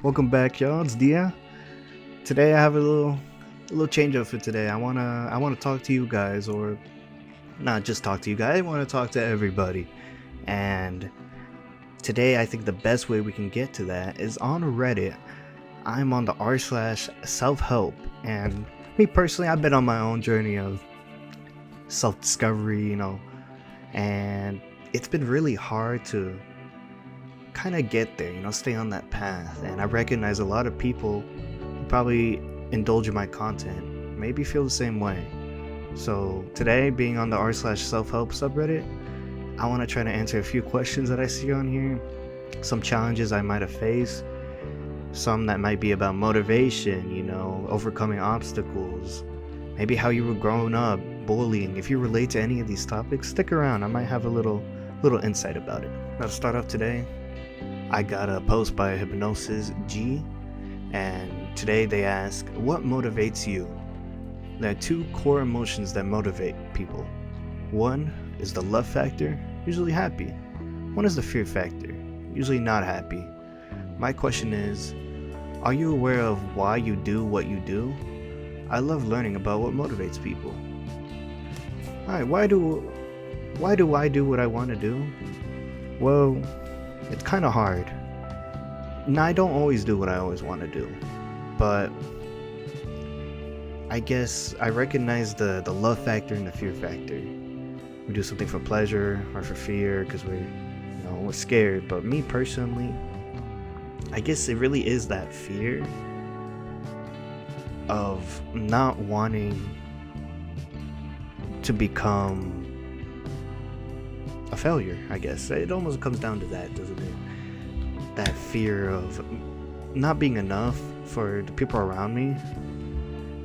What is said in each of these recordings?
Welcome back, y'all. It's Dia. Today I have a little change up for today. I wanna talk to you guys, or not just talk to you guys. I want to talk to everybody. And today I think the best way we can get to that is on Reddit. I'm on the r slash self help, and me personally, I've been on my own journey of self discovery, and it's been really hard to kind of get there, stay on that path. And I recognize a lot of people who probably indulge in my content maybe feel the same way. So today, being on the r slash self help subreddit, I want to try to answer a few questions that I see on here, some challenges I might have faced, some that might be about motivation, overcoming obstacles, maybe how you were growing up, bullying. If you relate to any of these topics, stick around. I might have a little insight about it. Now, to start off today, I got a post by Hypnosis G, and today they ask, what motivates you? There are two core emotions that motivate people. One is the love factor, usually happy. One is the fear factor, usually not happy. My question is, are you aware of why you do what you do? I love learning about what motivates people. Alright, why do I do what I want to do? Well, it's kind of hard. Now, I don't always do what I always want to do, but I guess I recognize the love factor and the fear factor. We do something for pleasure or for fear because we're scared. But me personally, I guess it really is that fear of not wanting to become a failure. I guess it almost comes down to that, doesn't it? That fear of not being enough for the people around me.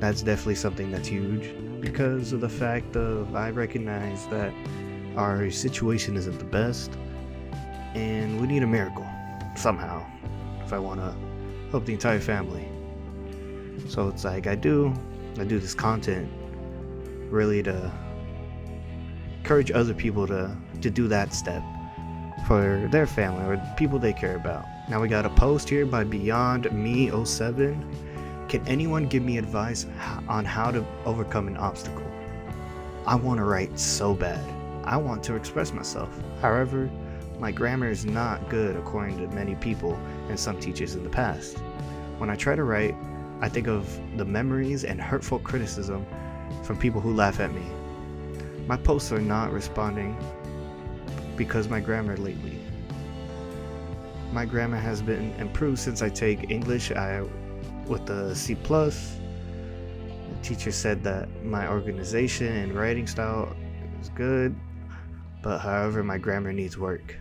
That's definitely something that's huge, because of the fact of I recognize that our situation isn't the best and we need a miracle somehow if I want to help the entire family. So it's like I do this content really to encourage other people to do that step for their family or people they care about. Now, we got a post here by Beyond Me 07. Can anyone give me advice on how to overcome an obstacle? I want to write so bad. I want to express myself. However, my grammar is not good according to many people and some teachers in the past. When I try to write, I think of the memories and hurtful criticism from people who laugh at me. My posts are not responding because my grammar lately. My grammar has been improved since I take English with the C+. The teacher said that my organization and writing style is good, but however, my grammar needs work.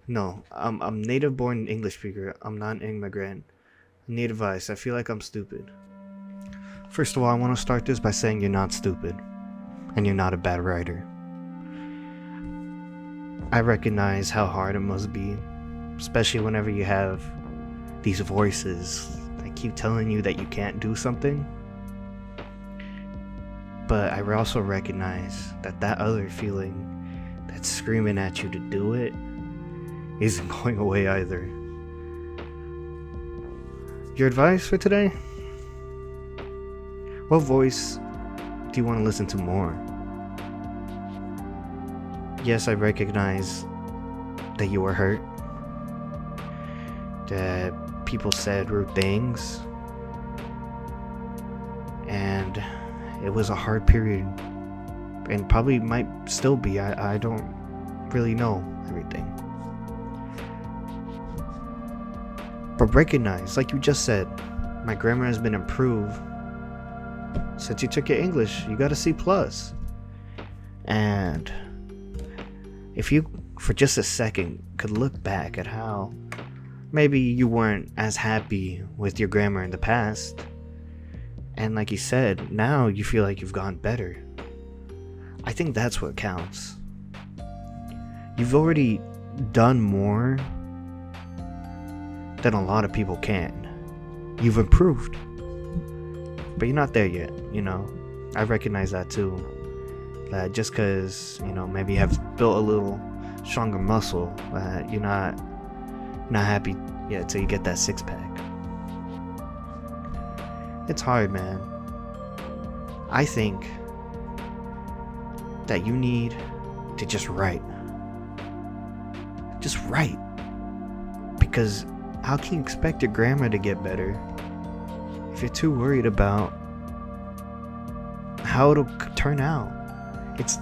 No, I'm native born English speaker. I'm not an immigrant. I need advice. I feel like I'm stupid. First of all, I want to start this by saying you're not stupid, and you're not a bad writer. I recognize how hard it must be, especially whenever you have these voices that keep telling you that you can't do something. But I also recognize that other feeling that's screaming at you to do it isn't going away either. Your advice for today? What voice do you want to listen to more? Yes, I recognize that you were hurt, that people said rude things, and it was a hard period, and probably might still be. I don't really know everything. But recognize, like you just said, my grammar has been improved since you took your English. You got a C+. And if you, for just a second, could look back at how maybe you weren't as happy with your grammar in the past, and like you said, now you feel like you've gotten better, I think that's what counts. You've already done more than a lot of people can. You've improved, but you're not there yet, I recognize that too. That just because, maybe you have built a little stronger muscle, that you're not happy Yeah, till you get that six pack. It's hard, man. I think that you need to just write. Just write. Because how can you expect your grammar to get better if you're too worried about how it'll turn out? It's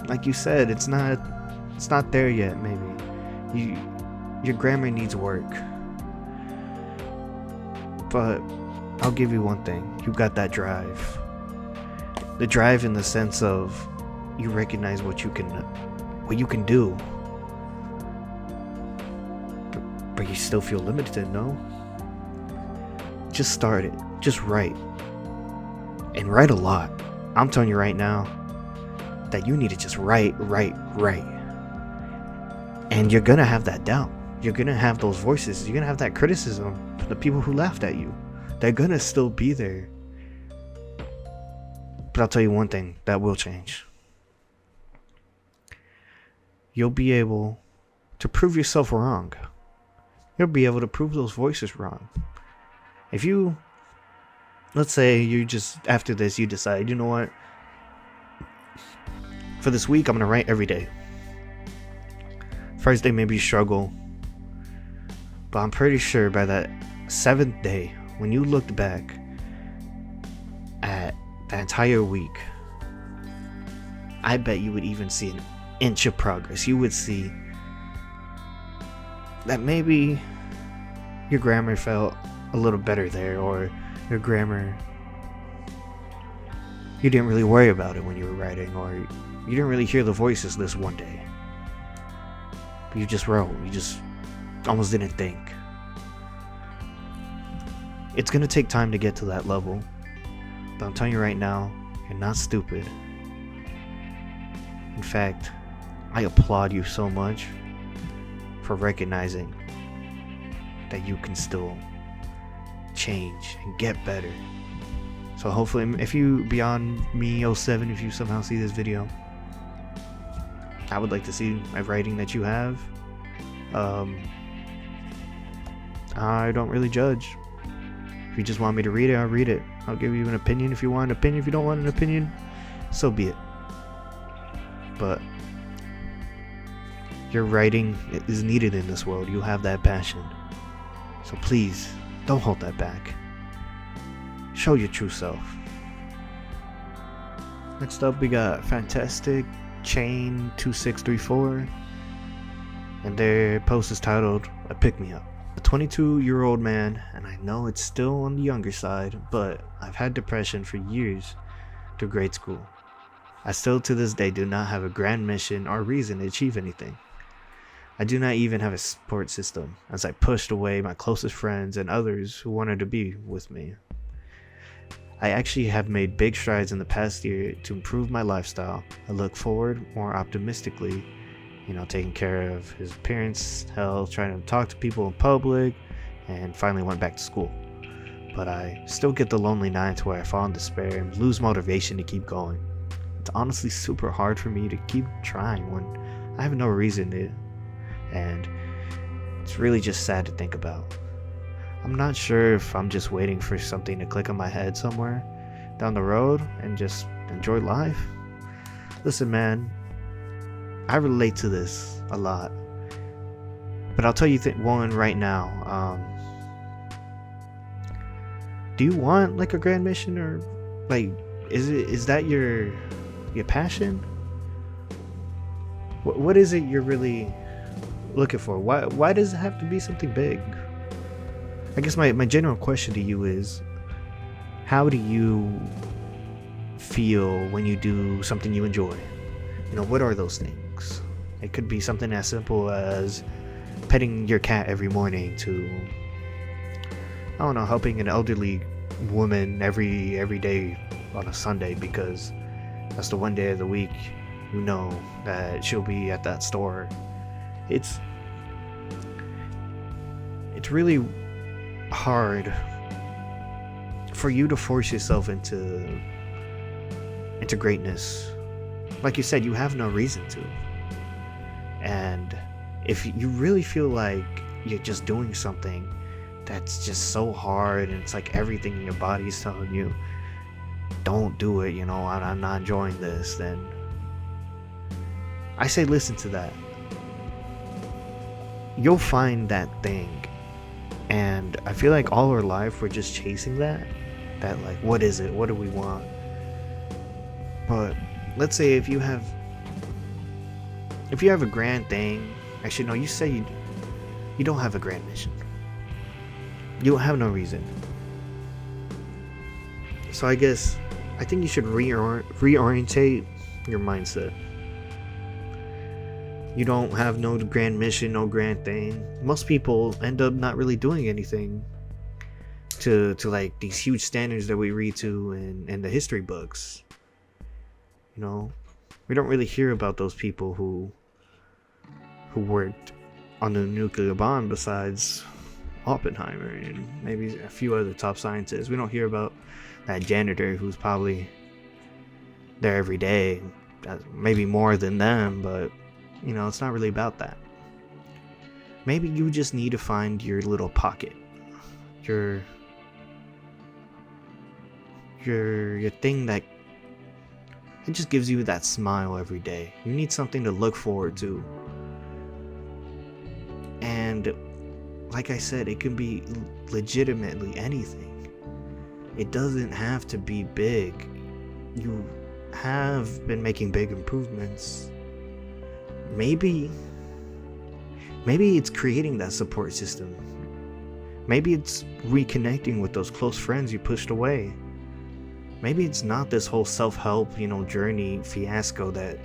like you said, it's not there yet. Maybe your grammar needs work, but I'll give you one thing: you got that drive. The drive in the sense of you recognize what you can do, but you still feel limited. No, just start it. Just write, and write a lot. I'm telling you right now that you need to just write. And you're gonna have that doubt. You're gonna have those voices. You're gonna have that criticism from the people who laughed at you. They're gonna still be there. But I'll tell you one thing that will change. You'll be able to prove yourself wrong. You'll be able to prove those voices wrong. If you, let's say you just, after this, you decide, you know what? For this week, I'm gonna write every day. First day, maybe you struggle. But I'm pretty sure by that 7th day, when you looked back at the entire week, I bet you would even see an inch of progress. You would see that maybe your grammar felt a little better there, or your grammar, you didn't really worry about it when you were writing, or you didn't really hear the voices this one day. You just wrote. You just almost didn't think. It's gonna take time to get to that level, but I'm telling you right now, you're not stupid. In fact, I applaud you so much for recognizing that you can still change and get better. So hopefully, if you, beyond me 07, if you somehow see this video, I would like to see my writing that you have. I don't really judge. If you just want me to read it, I'll read it. I'll give you an opinion if you want an opinion. If you don't want an opinion, so be it. But your writing is needed in this world. You have that passion. So please, don't hold that back. Show your true self. Next up, we got Fantastic Chain 2634, and their post is titled "A Pick Me Up." A 22-year-old man, and I know it's still on the younger side, but I've had depression for years through grade school. I still to this day do not have a grand mission or reason to achieve anything. I do not even have a support system, as I pushed away my closest friends and others who wanted to be with me. I actually have made big strides in the past year to improve my lifestyle. I look forward more optimistically, taking care of his appearance, health, trying to talk to people in public, and finally went back to school. But I still get the lonely nights where I fall in despair and lose motivation to keep going. It's honestly super hard for me to keep trying when I have no reason to, and it's really just sad to think about. I'm not sure if I'm just waiting for something to click on my head somewhere down the road and just enjoy life. Listen, man, I relate to this a lot, but I'll tell you one right now. Do you want like a grand mission, or like is that your passion? What is it you're really looking for? Why does it have to be something big? I guess my general question to you is, how do you feel when you do something you enjoy? What are those things? It could be something as simple as petting your cat every morning to, I don't know, helping an elderly woman every day on a Sunday, because that's the one day of the week that she'll be at that store. It's really hard for you to force yourself into greatness. Like you said, you have no reason to. And if you really feel like you're just doing something that's just so hard, and it's like everything in your body is telling you, don't do it, I'm not enjoying this, then I say listen to that. You'll find that thing. And I feel like all our life we're just chasing that like, what is it, what do we want? But let's say if you have a grand thing. Actually, no, you say you don't have a grand mission. You don't have no reason. So I think you should reorientate your mindset. You don't have no grand mission, no grand thing. Most people end up not really doing anything to like these huge standards that we read to in the history books. We don't really hear about those people who worked on the nuclear bomb besides Oppenheimer and maybe a few other top scientists. We don't hear about that janitor who's probably there every day, maybe more than them, but it's not really about that. Maybe you just need to find your little pocket, your thing that it just gives you that smile every day. You need something to look forward to. And like I said, it can be legitimately anything. It doesn't have to be big. You have been making big improvements. Maybe it's creating that support system. Maybe it's reconnecting with those close friends you pushed away. Maybe it's not this whole self-help, journey fiasco that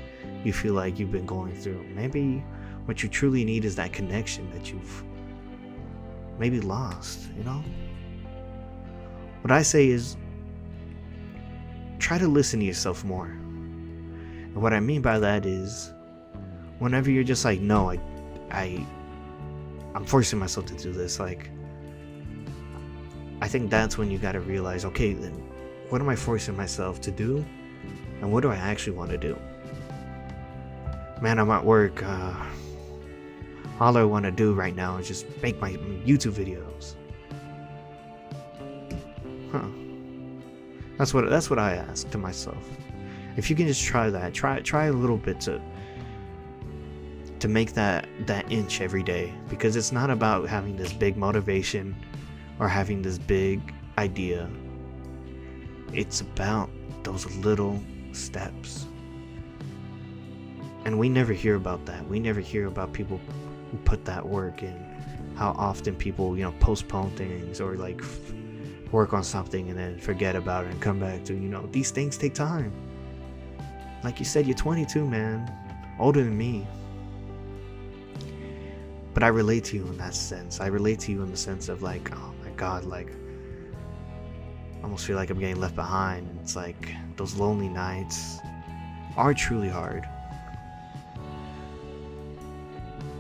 you feel like you've been going through. Maybe what you truly need is that connection that you've maybe lost, What I say is, try to listen to yourself more. And what I mean by that is, whenever you're just like, no, I'm forcing myself to do this, like, I think that's when you gotta realize, okay, then what am I forcing myself to do? And what do I actually want to do? Man, I'm at work. All I want to do right now is just make my YouTube videos. That's what I ask to myself. If you can just try that, try a little bit to make that inch every day, because it's not about having this big motivation or having this big idea. It's about those little steps. And we never hear about that. We never hear about people who put that work in. How often people, postpone things or like work on something and then forget about it and come back to, these things take time. Like you said, you're 22, man. Older than me. But I relate to you in that sense. I relate to you in the sense of like, oh my God, like, I almost feel like I'm getting left behind. And it's like, those lonely nights are truly hard.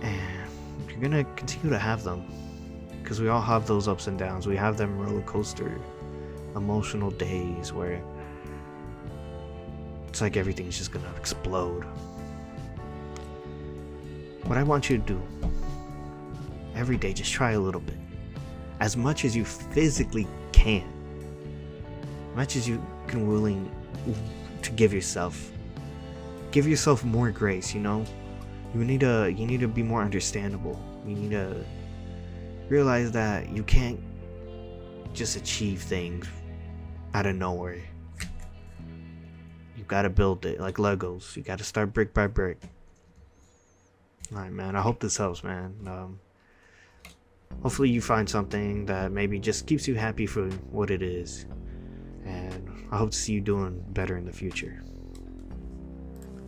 And you're gonna continue to have them. Because we all have those ups and downs. We have them roller coaster emotional days where it's like everything's just gonna explode. What I want you to do every day, just try a little bit. As much as you physically can. As much as you can willing to give yourself. Give yourself more grace, You need to be more understandable. You need to realize that you can't just achieve things out of nowhere. You gotta build it like Legos. You gotta start brick by brick. Alright, man. I hope this helps, man. Hopefully you find something that maybe just keeps you happy for what it is. And I hope to see you doing better in the future.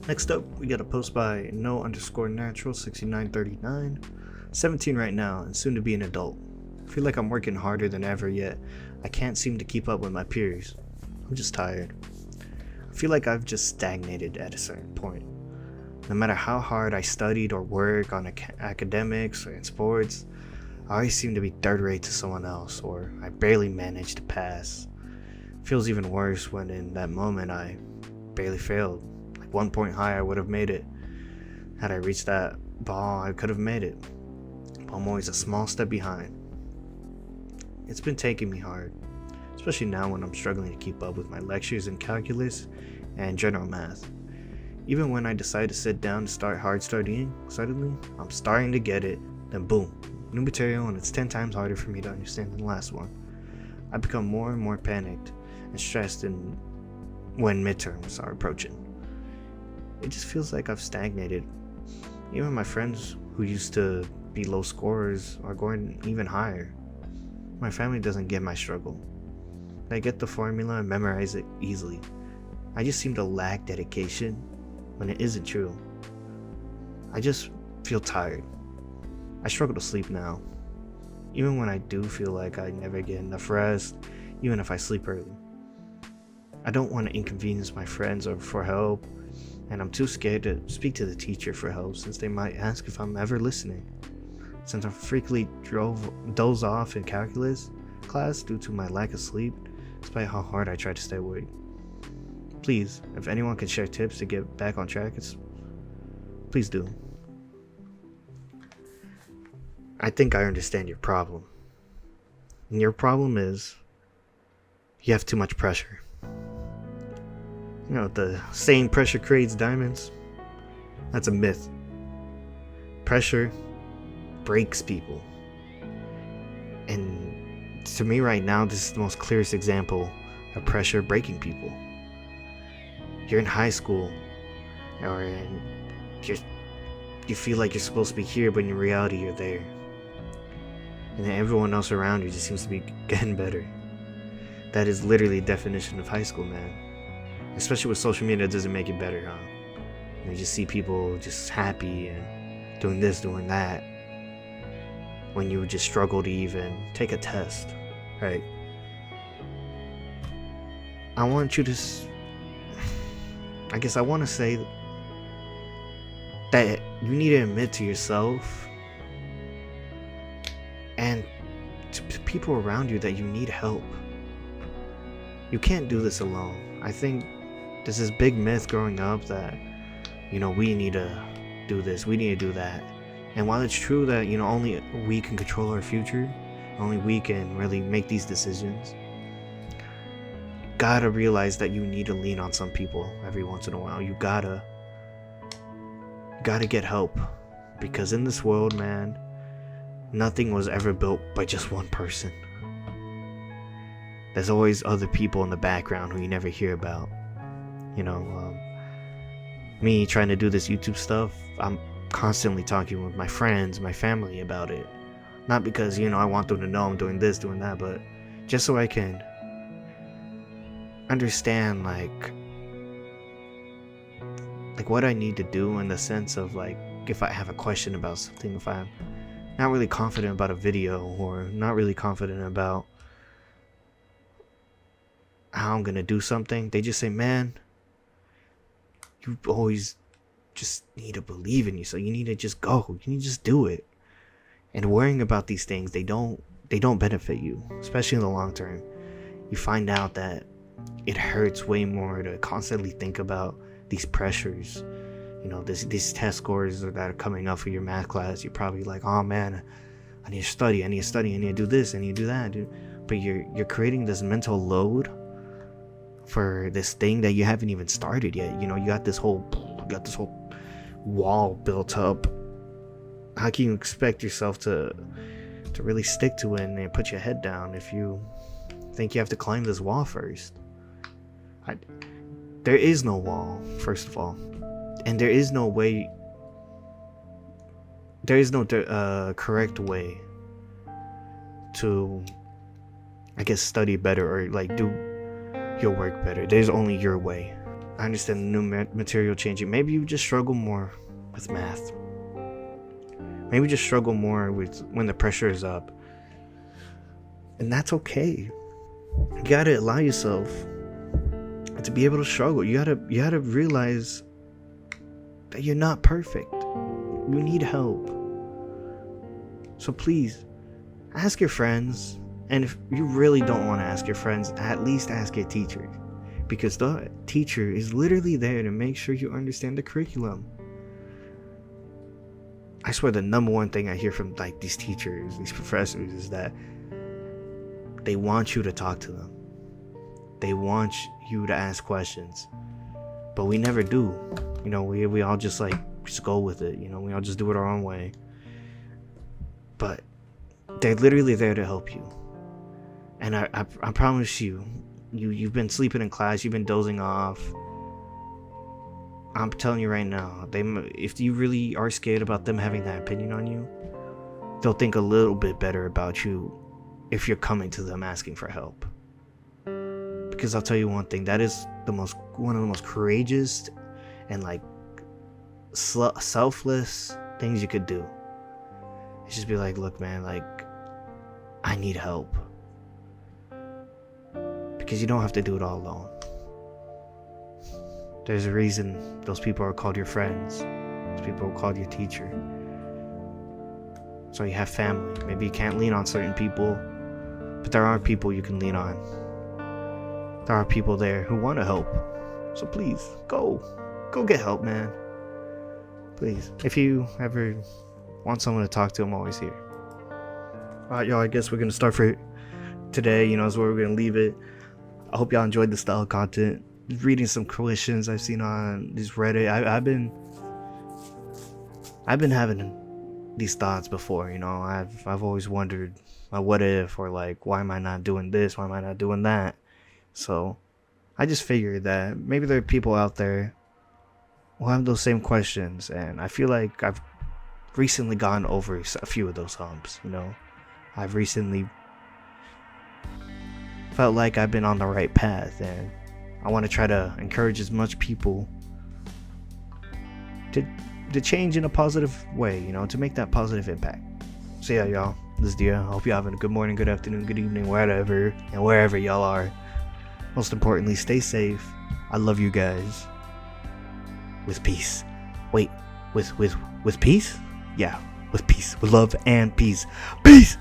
Next up, we got a post by no_natural6939. 17 right now and soon to be an adult. I feel like I'm working harder than ever, yet I can't seem to keep up with my peers. I'm just tired. I feel like I've just stagnated at a certain point. No matter how hard I studied or work on academics or in sports, I always seem to be third rate to someone else, or I barely manage to pass. It feels even worse when in that moment I barely failed. Like 1 point higher I would have made it. Had I reached that ball, I could have made it. but I'm always a small step behind. It's been taking me hard, especially now when I'm struggling to keep up with my lectures in calculus and general math. Even when I decide to sit down to start hard studying, suddenly I'm starting to get it, then boom, new material, and it's 10 times harder for me to understand than the last one. I become more and more panicked and stressed when midterms are approaching. It just feels like I've stagnated. Even my friends who used to be low scorers are going even higher. My family doesn't get my struggle. They get the formula and memorize it easily. I just seem to lack dedication when it isn't true. I just feel tired. I struggle to sleep now, even when I do feel like I never get enough rest, even if I sleep early. I don't want to inconvenience my friends or for help, and I'm too scared to speak to the teacher for help since they might ask if I'm ever listening. Since I frequently doze off in calculus class due to my lack of sleep, despite how hard I try to stay awake. Please, if anyone can share tips to get back on track, please do. I think I understand your problem. And your problem is you have too much pressure. You know, the saying pressure creates diamonds? That's a myth. Pressure breaks people. And to me right now, this is the most clearest example of pressure breaking people. You're in high school, or you feel like you're supposed to be here, but in reality you're there. And then everyone else around you just seems to be getting better. That is literally the definition of high school, man. Especially with social media, it doesn't make it better, huh? You just see people just happy and doing this, doing that, when you would just struggle to even take a test, right? I want to say that you need to admit to yourself and to people around you that you need help. You can't do this alone. I think there's this big myth growing up that, we need to do this, we need to do that. And while it's true that, only we can control our future, only we can really make these decisions, you gotta realize that you need to lean on some people every once in a while. You gotta get help. Because in this world, man, nothing was ever built by just one person. There's always other people in the background who you never hear about. Me trying to do this YouTube stuff, I'm constantly talking with my friends, my family about it. Not because, I want them to know I'm doing this, doing that, but just so I can understand, like what I need to do in the sense of, if I have a question about something, if I'm not really confident about a video, or not really confident about how I'm gonna do something, they just say, man, you always just need to believe in yourself. You need to just go. You need to just do it. And worrying about these things, they don't benefit you, especially in the long term. You find out that it hurts way more to constantly think about these pressures. These test scores that are coming up for your math class. You're probably like, oh man, I need to study, I need to do this, I need to do that, dude. But you're creating this mental load for this thing that you haven't even started yet. You got this whole wall built up. How can you expect yourself to really stick to it and put your head down if you think you have to climb this wall first? There is no wall, first of all, and there is no correct way to, I guess, study better or do your work better. There's only your way. I understand the new material changing. Maybe you just struggle more with math. Maybe just struggle more with when the pressure is up. And that's okay. You gotta allow yourself to be able to struggle. You gotta realize that you're not perfect. You need help. So please, ask your friends. And if you really don't want to ask your friends, at least ask your teacher. Because the teacher is literally there to make sure you understand the curriculum. I swear the number one thing I hear from like these teachers, these professors, is that they want you to talk to them. They want you to ask questions. But we never do. You know, we all just go with it. You know, we all just do it our own way. But they're literally there to help you. And I promise you've been sleeping in class, you've been dozing off. I'm telling you right now, if you really are scared about them having that opinion on you, they'll think a little bit better about you if you're coming to them asking for help. Because I'll tell you one thing, that is one of the most courageous and like selfless things you could do. It's just be like, look, man, like, I need help. Because you don't have to do it all alone. There's a reason those people are called your friends. Those people are called your teacher. So you have family. Maybe you can't lean on certain people, but there are people you can lean on. There are people there who want to help. So please, go get help, man. Please. If you ever want someone to talk to, I'm always here. Alright, y'all, I guess we're going to start for today. You know, is where we're going to leave it. I hope y'all enjoyed the style content. Reading some questions I've seen on this Reddit. I've been having these thoughts before, you know. I've always wondered, what if, or like, why am I not doing this? Why am I not doing that? So I just figured that maybe there are people out there who have those same questions, and I feel like I've recently gone over a few of those humps, you know. I've recently felt like I've been on the right path, and I want to try to encourage as much people to change in a positive way, you know, to make that positive impact. So yeah, y'all, this is Dia. I hope you're having a good morning, good afternoon, good evening, wherever y'all are. Most importantly, stay safe. I love you guys. With peace. Wait, with peace? Yeah, with peace. With love and peace. Peace!